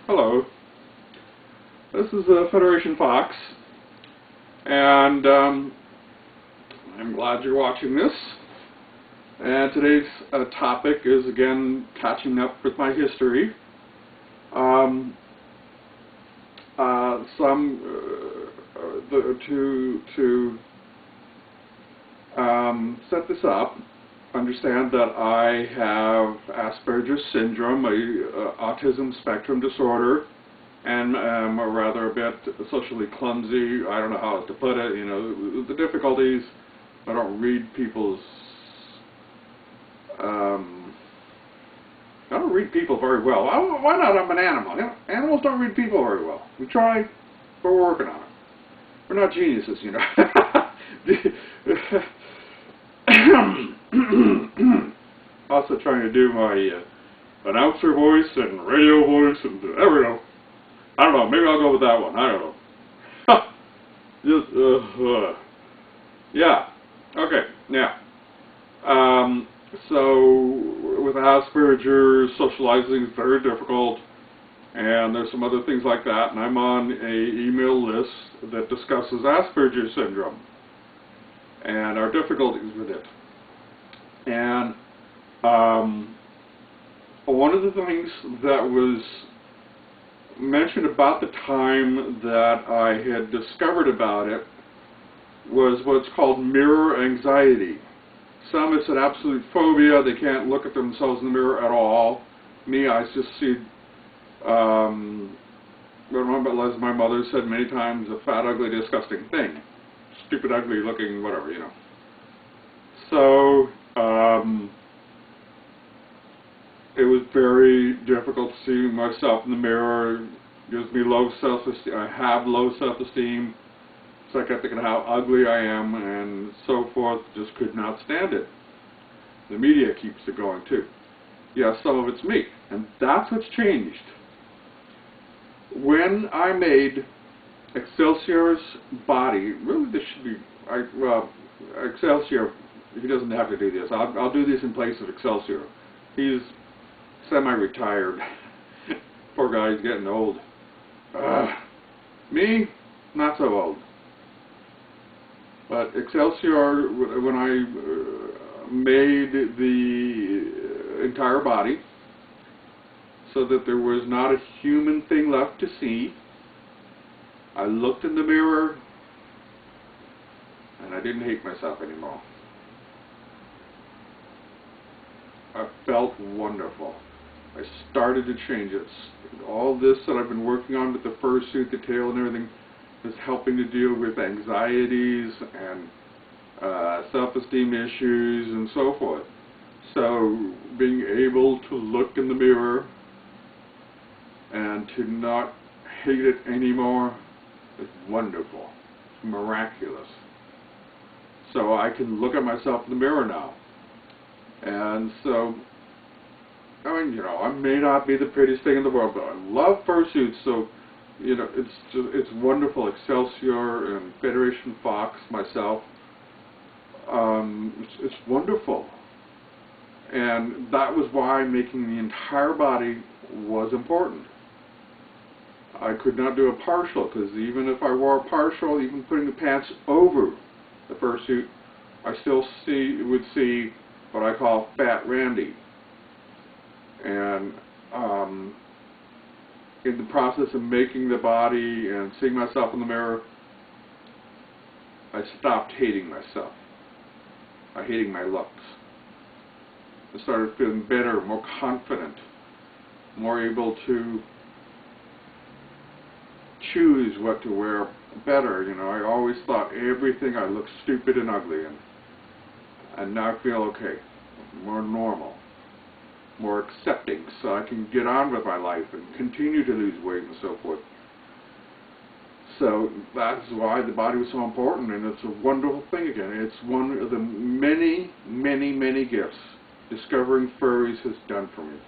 Hello, this is Federation Fox, and I'm glad you're watching this. And today's topic is again catching up with my history. To set this up, understand that I have Aspergers syndrome, autism spectrum disorder, and am rather a bit socially clumsy. I don't know how else to put it. You know, the difficulties. I don't read people's. I don't read people very well. Why not? I'm an animal. You know, animals don't read people very well. We try, but we're working on it. We're not geniuses, you know. Also trying to do my announcer voice and radio voice, and there we go. I don't know, maybe I'll go with that one. I don't know. Just, yeah. Okay, now. So, with Asperger's, socializing is very difficult, and there's some other things like that, and I'm on a email list that discusses Asperger's syndrome and our difficulties with it. And one of the things that was mentioned about the time that I had discovered about it was what's called mirror anxiety. Some it's an absolute phobia. They can't look at themselves in the mirror at all. Me, I just see, as my mother said many times, a fat, ugly, disgusting thing. Stupid, ugly looking, whatever, you know. So, it was very difficult to see myself in the mirror. It gives me low self-esteem. I have low self-esteem. It's like I think of how ugly I am and so forth. Just could not stand it. The media keeps it going too. Yeah, some of it's me. And that's what's changed. When I made Excelsior's body, really this should be, Excelsior, he doesn't have to do this. I'll do this in place of Excelsior. He's semi-retired. Poor guy, he's getting old. Me, not so old. But Excelsior, when I made the entire body so that there was not a human thing left to see, I looked in the mirror and I didn't hate myself anymore. I felt wonderful. I started to change it. All this that I've been working on with the fursuit, the tail and everything is helping to deal with anxieties and self-esteem issues and so forth. So being able to look in the mirror and to not hate it anymore is wonderful. It's miraculous. So I can look at myself in the mirror now. And so, I mean, you know, I may not be the prettiest thing in the world, but I love fursuits, so you know, it's wonderful. Excelsior and Federation Fox, myself, it's wonderful, and that was why making the entire body was important. I could not do a partial, because even if I wore a partial, even putting the pants over the fursuit, I still would see what I call Fat Randy, and in the process of making the body and seeing myself in the mirror, I stopped hating myself. I hating my looks. I started feeling better, more confident, more able to choose what to wear better. You know, I always thought everything I looked stupid and ugly in, and now I feel okay, more normal, more accepting, so I can get on with my life and continue to lose weight and so forth. So that's why the body was so important, and it's a wonderful thing again. It's one of the many, many, many gifts discovering furries has done for me.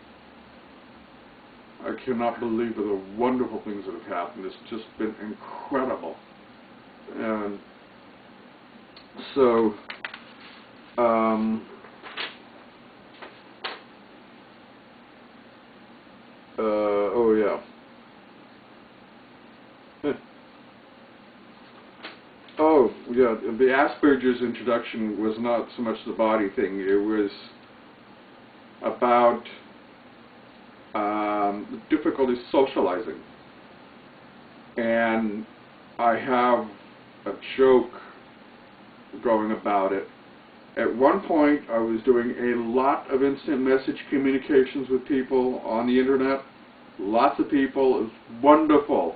I cannot believe the wonderful things that have happened. It's just been incredible. And so, oh yeah. oh, yeah, the Aspergers introduction was not so much the body thing. It was about difficulty socializing. And I have a joke going about it. At one point, I was doing a lot of instant message communications with people on the internet. Lots of people. It was wonderful.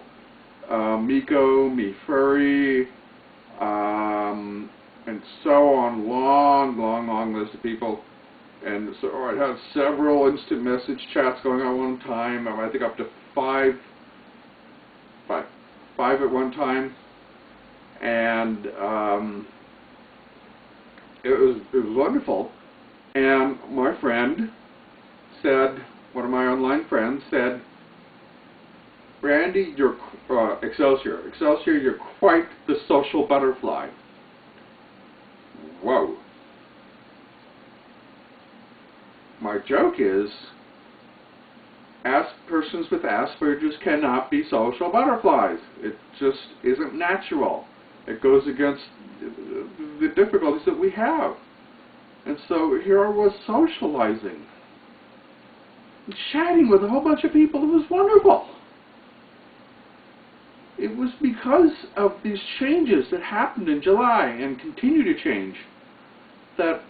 Miko, me furry, and so on. Long list of people. And so I had several instant message chats going on one time. I think up to five at one time. And it was wonderful. And my friend said, one of my online friends said, Randy, you're Excelsior, you're quite the social butterfly. Whoa. My joke is, persons with Asperger's cannot be social butterflies. It just isn't natural. It goes against the difficulties that we have. And so here I was socializing, chatting with a whole bunch of people. It was wonderful. It was because of these changes that happened in July and continue to change that,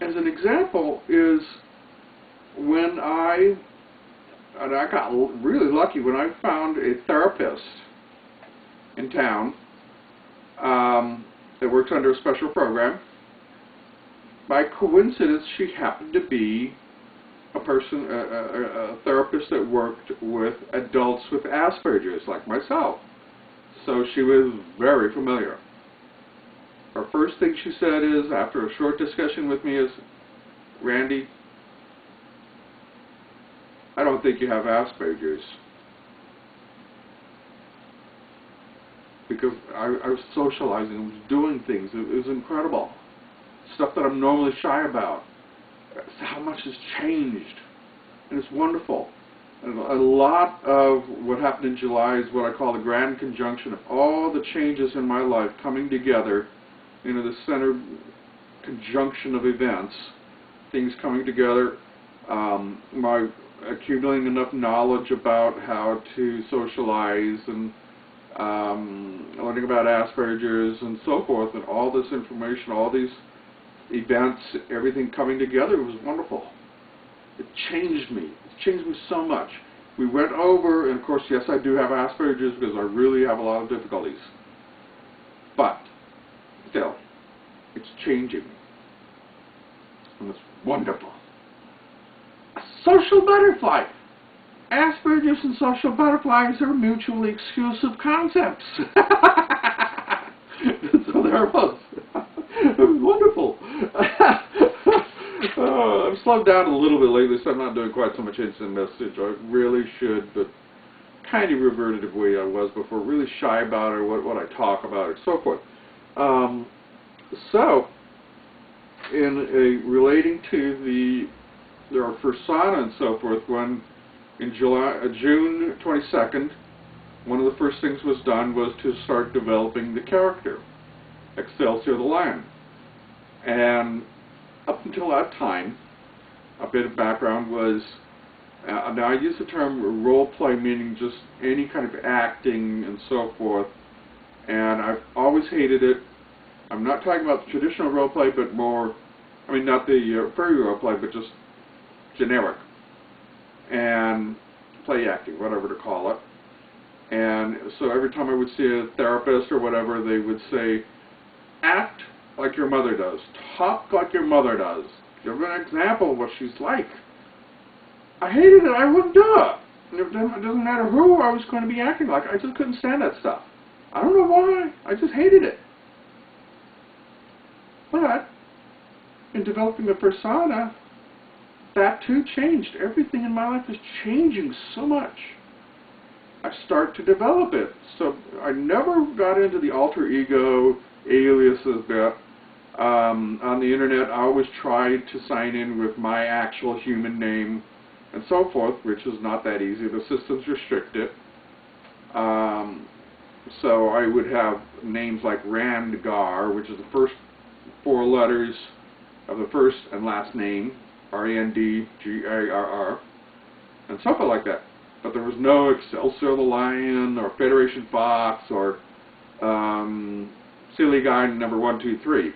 as an example, is when I got really lucky when I found a therapist in town that works under a special program. By coincidence, she happened to be a therapist that worked with adults with Asperger's, like myself. So she was very familiar. Her first thing she said is, after a short discussion with me, is, Randy, I don't think you have Asperger's. Because I was socializing, I was doing things. It was incredible. Stuff that I'm normally shy about. How much has changed. And it's wonderful. And a lot of what happened in July is what I call the grand conjunction of all the changes in my life coming together. You know, the center conjunction of events. Things coming together. My accumulating enough knowledge about how to socialize and learning about Asperger's and so forth, and all this information, all these events, everything coming together was wonderful. It changed me. It changed me so much. We went over, and of course, yes, I do have Asperger's because I really have a lot of difficulties. But still, it's changing. And it's wonderful. A social butterfly. Asperger's and social butterflies are mutually exclusive concepts. So there it was. It was wonderful. I've slowed down a little bit lately, so I'm not doing quite so much instant message. I really should, but kind of reverted to the way I was before. Really shy about it, what I talk about, and so forth. So, relating to our persona and so forth, when in June 22nd, one of the first things was done was to start developing the character, Excelsior the Lion. And up until that time, a bit of background was, now I use the term role play, meaning just any kind of acting and so forth, and I've always hated it. I'm not talking about the traditional role play, but more, I mean, not the furry role play, but just generic. And play acting, whatever to call it. And so every time I would see a therapist or whatever, they would say, act like your mother does. Talk like your mother does. Give an example of what she's like. I hated it. I wouldn't do it. And it doesn't matter who I was going to be acting like. I just couldn't stand that stuff. I don't know why. I just hated it. But in developing the persona, that too changed. Everything in my life is changing so much. I start to develop it. So I never got into the alter ego aliases bit. On the internet, I always tried to sign in with my actual human name and so forth, which is not that easy. The systems restrict it. So I would have names like Randgar, which is the first 4 letters of the first and last name, Randgarr, and something like that. But there was no Excelsior the Lion, or Federation Fox, or Silly Guy number 1, 2, 3.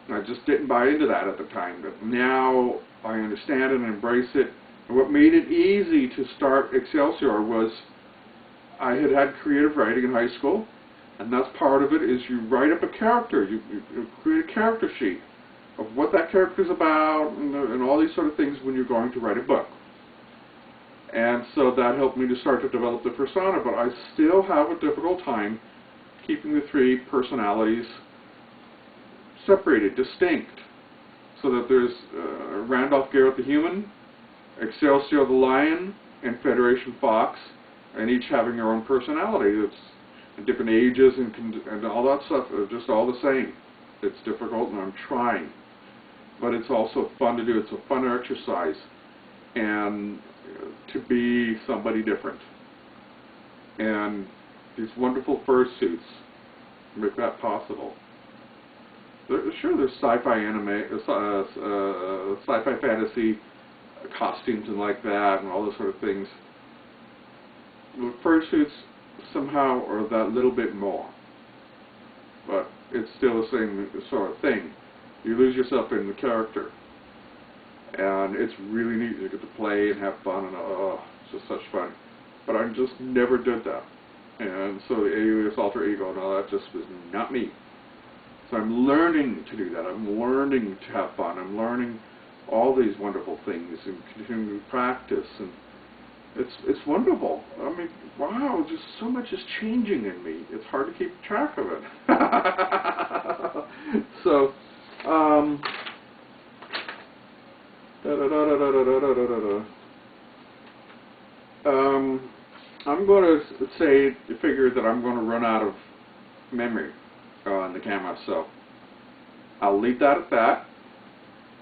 I just didn't buy into that at the time, but now I understand it and embrace it. And what made it easy to start Excelsior was I had had creative writing in high school, and that's part of it, is you write up a character. You create a character sheet of what that character is about, and all these sort of things when you're going to write a book. And so that helped me to start to develop the persona, but I still have a difficult time keeping the 3 personalities separated, distinct, so that there's Randolph Garrett the human, Excelsior the lion, and Federation Fox, and each having their own personality. It's in different ages and all that stuff, just all the same. It's difficult, and I'm trying. But it's also fun to do. It's a fun exercise, and to be somebody different. And these wonderful fursuits make that possible. Sure, there's sci-fi anime, sci-fi fantasy costumes and like that, and all those sort of things. The fursuits somehow are that little bit more, but it's still the same sort of thing. You lose yourself in the character, and it's really neat. You get to play and have fun, and it's just such fun. But I just never did that, and so the alias, alter ego, and all that just was not me. So I'm learning to do that. I'm learning to have fun. I'm learning all these wonderful things and continuing to practice, and it's wonderful. I mean, wow, just so much is changing in me. It's hard to keep track of it. So, I'm going to figure that I'm going to run out of memory on the camera, so I'll leave that at that.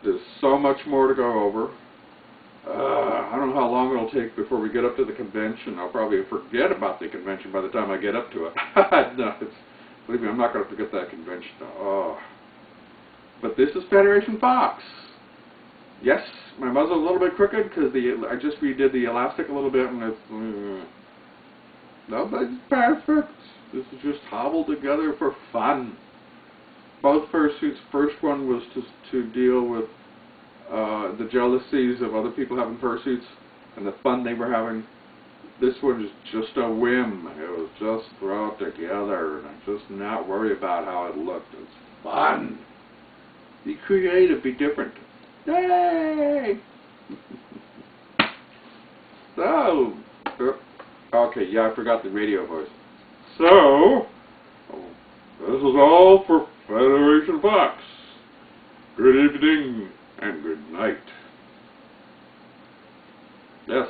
There's so much more to go over. I don't know how long it'll take before we get up to the convention. I'll probably forget about the convention by the time I get up to it. No, believe me, I'm not going to forget that convention. Oh. But this is Federation Fox. Yes, my muzzle's a little bit crooked because I just redid the elastic a little bit, and it's nobody's perfect. This is just hobbled together for fun. Both fursuits. First one was to deal with the jealousies of other people having fursuits and the fun they were having. This one is just a whim. It was just thrown together, and I'm just not worried about how it looked. It's fun. Be creative. Be different. Yay! So, okay, yeah, I forgot the radio voice. So, this is all for Federation Fox. Good evening and good night. Yes.